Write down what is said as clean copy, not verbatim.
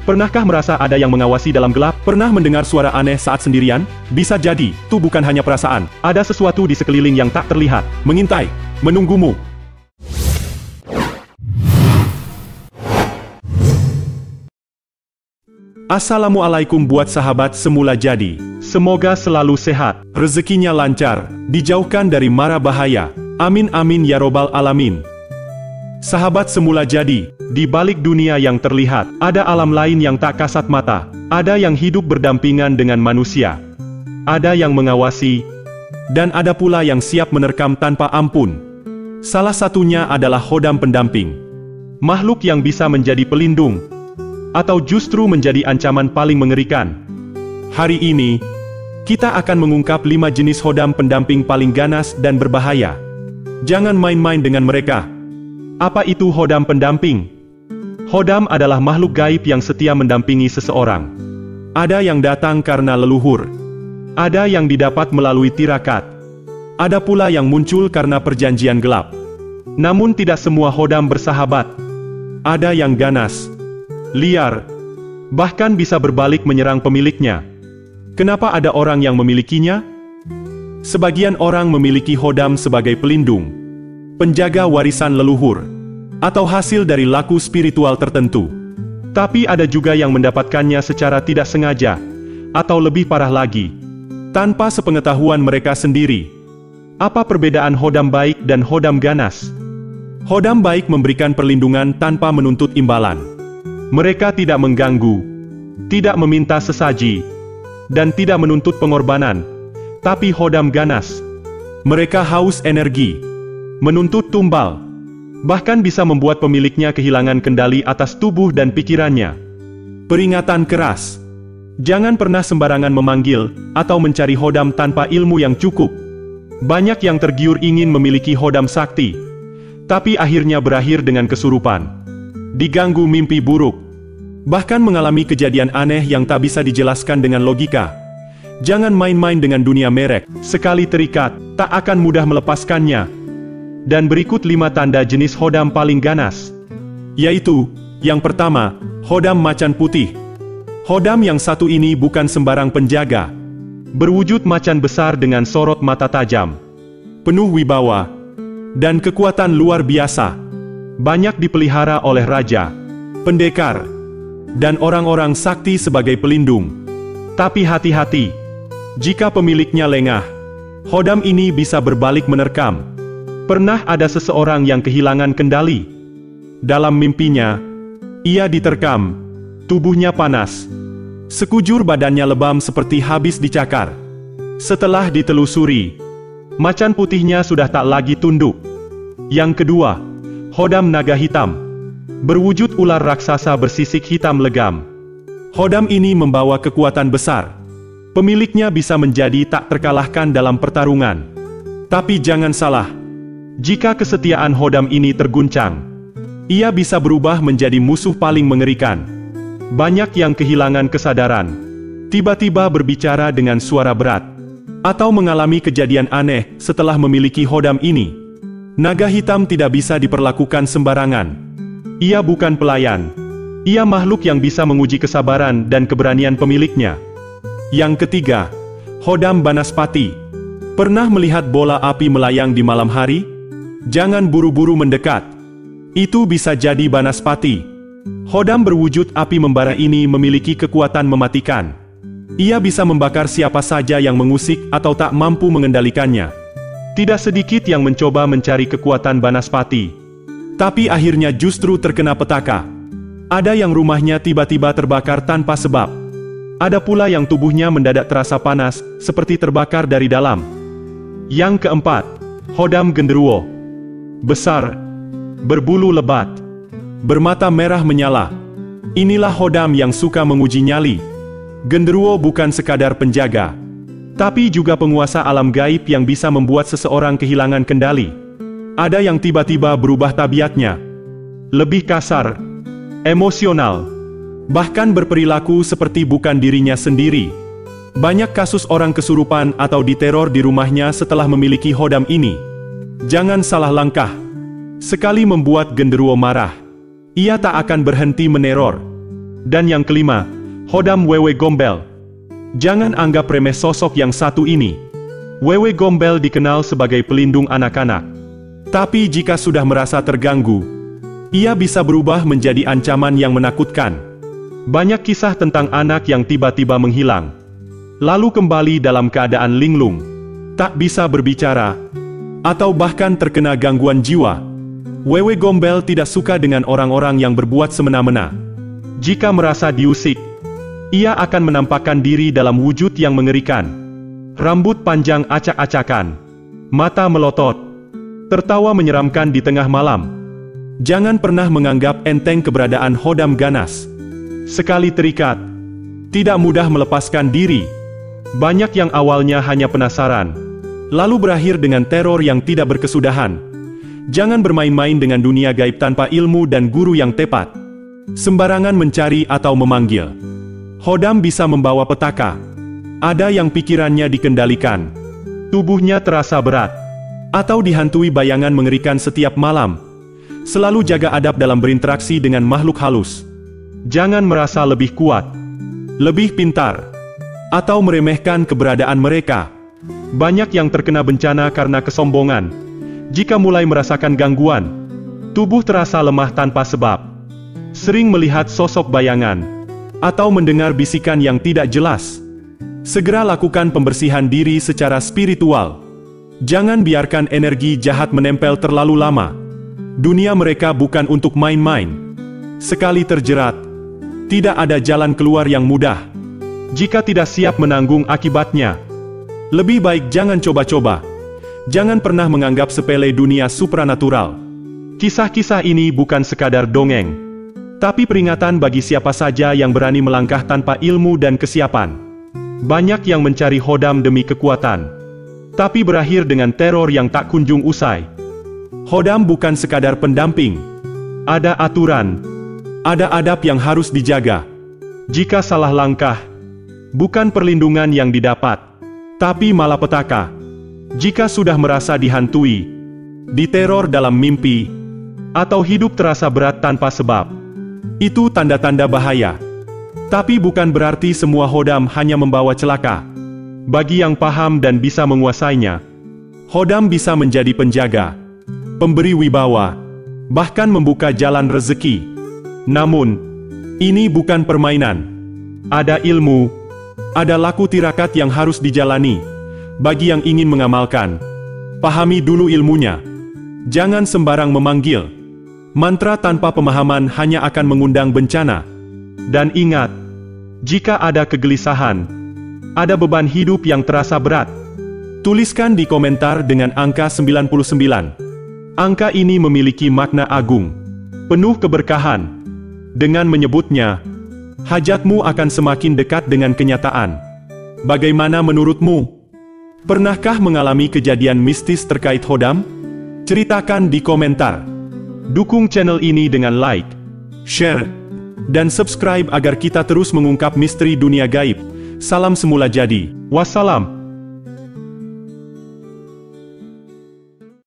Pernahkah merasa ada yang mengawasi dalam gelap? Pernah mendengar suara aneh saat sendirian? Bisa jadi, itu bukan hanya perasaan. Ada sesuatu di sekeliling yang tak terlihat, mengintai, menunggumu. Assalamualaikum buat sahabat semula jadi. Semoga selalu sehat, rezekinya lancar, dijauhkan dari mara bahaya. Amin amin ya robbal alamin. Sahabat semula jadi, di balik dunia yang terlihat, ada alam lain yang tak kasat mata. Ada yang hidup berdampingan dengan manusia. Ada yang mengawasi. Dan ada pula yang siap menerkam tanpa ampun. Salah satunya adalah khodam pendamping. Makhluk yang bisa menjadi pelindung. Atau justru menjadi ancaman paling mengerikan. Hari ini, kita akan mengungkap 5 jenis khodam pendamping paling ganas dan berbahaya. Jangan main-main dengan mereka. Apa itu khodam pendamping? Khodam adalah makhluk gaib yang setia mendampingi seseorang. Ada yang datang karena leluhur. Ada yang didapat melalui tirakat. Ada pula yang muncul karena perjanjian gelap. Namun tidak semua khodam bersahabat. Ada yang ganas, liar, bahkan bisa berbalik menyerang pemiliknya. Kenapa ada orang yang memilikinya? Sebagian orang memiliki khodam sebagai pelindung, penjaga warisan leluhur, atau hasil dari laku spiritual tertentu. Tapi ada juga yang mendapatkannya secara tidak sengaja, atau lebih parah lagi, tanpa sepengetahuan mereka sendiri. Apa perbedaan khodam baik dan khodam ganas? Khodam baik memberikan perlindungan tanpa menuntut imbalan. Mereka tidak mengganggu, tidak meminta sesaji, dan tidak menuntut pengorbanan. Tapi khodam ganas, mereka haus energi, menuntut tumbal, bahkan bisa membuat pemiliknya kehilangan kendali atas tubuh dan pikirannya. Peringatan keras: jangan pernah sembarangan memanggil atau mencari khodam tanpa ilmu yang cukup. Banyak yang tergiur ingin memiliki khodam sakti, tapi akhirnya berakhir dengan kesurupan, diganggu mimpi buruk, bahkan mengalami kejadian aneh yang tak bisa dijelaskan dengan logika. Jangan main-main dengan dunia merek. Sekali terikat, tak akan mudah melepaskannya. Dan berikut 5 tanda jenis khodam paling ganas. Yaitu, yang pertama, khodam macan putih. Khodam yang satu ini bukan sembarang penjaga. Berwujud macan besar dengan sorot mata tajam, penuh wibawa, dan kekuatan luar biasa. Banyak dipelihara oleh raja, pendekar, dan orang-orang sakti sebagai pelindung. Tapi hati-hati, jika pemiliknya lengah, khodam ini bisa berbalik menerkam. Pernah ada seseorang yang kehilangan kendali. Dalam mimpinya, ia diterkam, tubuhnya panas, sekujur badannya lebam seperti habis dicakar. Setelah ditelusuri, macan putihnya sudah tak lagi tunduk. Yang kedua, khodam naga hitam. Berwujud ular raksasa bersisik hitam legam. Khodam ini membawa kekuatan besar. Pemiliknya bisa menjadi tak terkalahkan dalam pertarungan. Tapi jangan salah, jika kesetiaan khodam ini terguncang, ia bisa berubah menjadi musuh paling mengerikan. Banyak yang kehilangan kesadaran, tiba-tiba berbicara dengan suara berat, atau mengalami kejadian aneh setelah memiliki khodam ini. Naga hitam tidak bisa diperlakukan sembarangan. Ia bukan pelayan. Ia makhluk yang bisa menguji kesabaran dan keberanian pemiliknya. Yang ketiga, khodam banaspati. Pernah melihat bola api melayang di malam hari? Jangan buru-buru mendekat. Itu bisa jadi banaspati. Khodam berwujud api membara ini memiliki kekuatan mematikan. Ia bisa membakar siapa saja yang mengusik atau tak mampu mengendalikannya. Tidak sedikit yang mencoba mencari kekuatan banaspati, tapi akhirnya justru terkena petaka. Ada yang rumahnya tiba-tiba terbakar tanpa sebab. Ada pula yang tubuhnya mendadak terasa panas, seperti terbakar dari dalam. Yang keempat, khodam genderuwo. Besar, berbulu lebat, bermata merah menyala. Inilah khodam yang suka menguji nyali. Genderuwo bukan sekadar penjaga, tapi juga penguasa alam gaib yang bisa membuat seseorang kehilangan kendali. Ada yang tiba-tiba berubah tabiatnya, lebih kasar, emosional, bahkan berperilaku seperti bukan dirinya sendiri. Banyak kasus orang kesurupan atau diteror di rumahnya setelah memiliki khodam ini. Jangan salah langkah. Sekali membuat genderuwo marah, ia tak akan berhenti meneror. Dan yang kelima, Hodam Wewe Gombel. Jangan anggap remeh sosok yang satu ini. Wewe Gombel dikenal sebagai pelindung anak-anak. Tapi jika sudah merasa terganggu, ia bisa berubah menjadi ancaman yang menakutkan. Banyak kisah tentang anak yang tiba-tiba menghilang, lalu kembali dalam keadaan linglung, tak bisa berbicara, atau bahkan terkena gangguan jiwa. Wewe Gombel tidak suka dengan orang-orang yang berbuat semena-mena. Jika merasa diusik, ia akan menampakkan diri dalam wujud yang mengerikan. Rambut panjang acak-acakan, mata melotot, tertawa menyeramkan di tengah malam. Jangan pernah menganggap enteng keberadaan Hodam ganas. Sekali terikat, tidak mudah melepaskan diri. Banyak yang awalnya hanya penasaran, lalu berakhir dengan teror yang tidak berkesudahan. Jangan bermain-main dengan dunia gaib tanpa ilmu dan guru yang tepat. Sembarangan mencari atau memanggil. Hodam bisa membawa petaka. Ada yang pikirannya dikendalikan, tubuhnya terasa berat, atau dihantui bayangan mengerikan setiap malam. Selalu jaga adab dalam berinteraksi dengan makhluk halus. Jangan merasa lebih kuat, lebih pintar, atau meremehkan keberadaan mereka. Banyak yang terkena bencana karena kesombongan. Jika mulai merasakan gangguan, tubuh terasa lemah tanpa sebab. Sering melihat sosok bayangan, atau mendengar bisikan yang tidak jelas. Segera lakukan pembersihan diri secara spiritual. Jangan biarkan energi jahat menempel terlalu lama. Dunia mereka bukan untuk main-main. Sekali terjerat, tidak ada jalan keluar yang mudah. Jika tidak siap menanggung akibatnya, lebih baik jangan coba-coba. Jangan pernah menganggap sepele dunia supranatural. Kisah-kisah ini bukan sekadar dongeng, tapi peringatan bagi siapa saja yang berani melangkah tanpa ilmu dan kesiapan. Banyak yang mencari Hodam demi kekuatan, tapi berakhir dengan teror yang tak kunjung usai. Hodam bukan sekadar pendamping. Ada aturan, ada adab yang harus dijaga. Jika salah langkah, bukan perlindungan yang didapat, tapi malapetaka. Jika sudah merasa dihantui, diteror dalam mimpi, atau hidup terasa berat tanpa sebab, itu tanda-tanda bahaya. Tapi bukan berarti semua Hodam hanya membawa celaka. Bagi yang paham dan bisa menguasainya, Hodam bisa menjadi penjaga, pemberi wibawa, bahkan membuka jalan rezeki. Namun, ini bukan permainan. Ada ilmu, ada laku tirakat yang harus dijalani. Bagi yang ingin mengamalkan, pahami dulu ilmunya. Jangan sembarang memanggil. Mantra tanpa pemahaman hanya akan mengundang bencana. Dan ingat, jika ada kegelisahan, ada beban hidup yang terasa berat, tuliskan di komentar dengan angka 99. Angka ini memiliki makna agung, penuh keberkahan. Dengan menyebutnya, hajatmu akan semakin dekat dengan kenyataan. Bagaimana menurutmu? Pernahkah mengalami kejadian mistis terkait Hodam? Ceritakan di komentar. Dukung channel ini dengan like, share, dan subscribe agar kita terus mengungkap misteri dunia gaib. Salam semula jadi. Wassalam.